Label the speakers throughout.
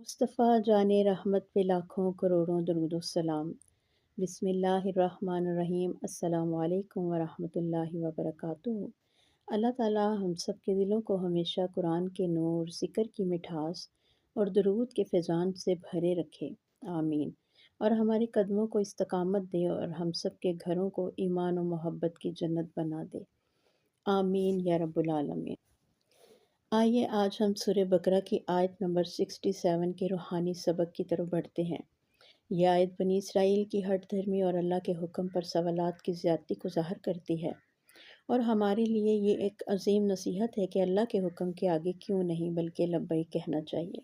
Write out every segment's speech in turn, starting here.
Speaker 1: मुस्तफ़ा जाने रहमत पे लाखों करोड़ों दरूद व सलाम। बिस्मिल्लाहिर्रहमानिर्रहीम। अस्सलामु अलैकुम व रहमतुल्लाहि व बरकातुहू। अल्लाह ताला हम सब के दिलों को हमेशा कुरान के नूर, ज़िक्र की मिठास और दरूद के फ़ैज़ान से भरे रखे। आमीन। और हमारे कदमों को इस्तकामत दे और हम सब के घरों को ईमान और मोहब्बत की जन्नत बना दे। आमीन या रब्बुल आलमीन। आइए आज हम सूरह बकरा की आयत नंबर 67 के रूहानी सबक की तरफ बढ़ते हैं। यह आयत बनी इसराइल की हठ धर्मी और अल्लाह के हुक्म पर सवालात की ज़्यादती को ज़ाहिर करती है और हमारे लिए ये एक अजीम नसीहत है कि अल्लाह के हुक्म के आगे क्यों नहीं बल्कि लब्बैक कहना चाहिए।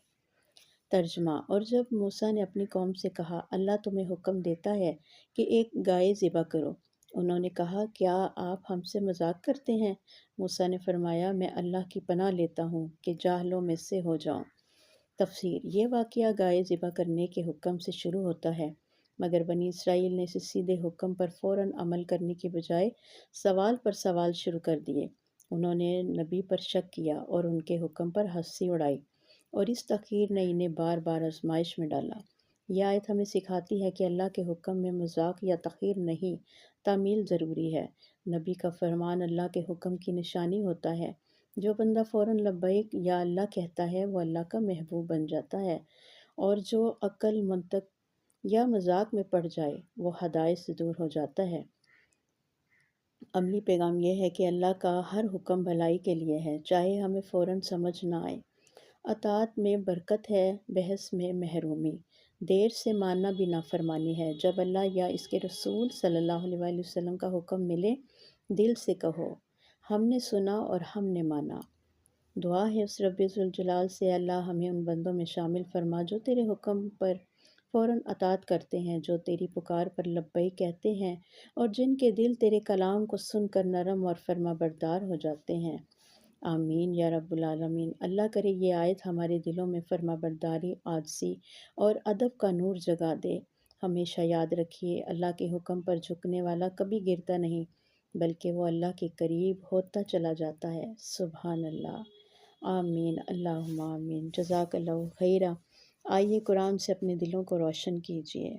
Speaker 1: तर्जमा। और जब मूसा ने अपनी कौम से कहा, अल्लाह तुम्हें हुक्म देता है कि एक गाय ज़िबा करो, उन्होंने कहा, क्या आप हमसे मजाक करते हैं? मूसा ने फरमाया, मैं अल्लाह की पनाह लेता हूँ कि जाहलों में से हो जाऊँ। तफसीर। ये वाक़या गाय ज़िबा करने के हुक्म से शुरू होता है, मगर बनी इसराइल ने इस सीधे हुक्म पर फ़ौरन अमल करने की बजाय सवाल पर सवाल शुरू कर दिए। उन्होंने नबी पर शक किया और उनके हुक्म पर हंसी उड़ाई और इस तख़ीर ने इन्हें बार बार आजमाइश में डाला। यह आयत हमें सिखाती है कि अल्लाह के हुक्म में मजाक या तख़ीर नहीं, तामील ज़रूरी है। नबी का फरमान अल्लाह के हुक्म की निशानी होता है। जो बंदा फ़ौरन लब्बैक या अल्लाह कहता है वो अल्लाह का महबूब बन जाता है, और जो अक्ल, मंतक या मजाक में पड़ जाए वो हदायत से दूर हो जाता है। अमली पैगाम यह है कि अल्लाह का हर हुक्म भलाई के लिए है, चाहे हमें फ़ौरन समझ ना आए। अतात में बरकत है, बहस में महरूमी। देर से मानना भी नाफरमानी है। जब अल्लाह या इसके रसूल सल्लल्लाहु अलैहि वसल्लम का हुक्म मिले, दिल से कहो, हमने सुना और हमने माना। दुआ है उस रब्बे ज़ुल जलाल से, अल्लाह हमें उन बंदों में शामिल फरमा जो तेरे हुक्म पर फ़ौरन अतात करते हैं, जो तेरी पुकार पर लब्बैक कहते हैं और जिनके दिल तेरे कलाम को सुनकर नरम और फर्माबरदार हो जाते हैं। आमीन या रब्बुल आलमीन। अल्लाह करे ये आयत हमारे दिलों में फर्माबरदारी, आजिज़ी और अदब का नूर जगा दे। हमेशा याद रखिए, अल्लाह के हुक्म पर झुकने वाला कभी गिरता नहीं, बल्कि वो अल्लाह के करीब होता चला जाता है। सुबहान अल्लाह। आमीन अल्लाहुम्मा आमीन। जज़ाकल्लाहु खैरा। आइए कुरान से अपने दिलों को रोशन कीजिए।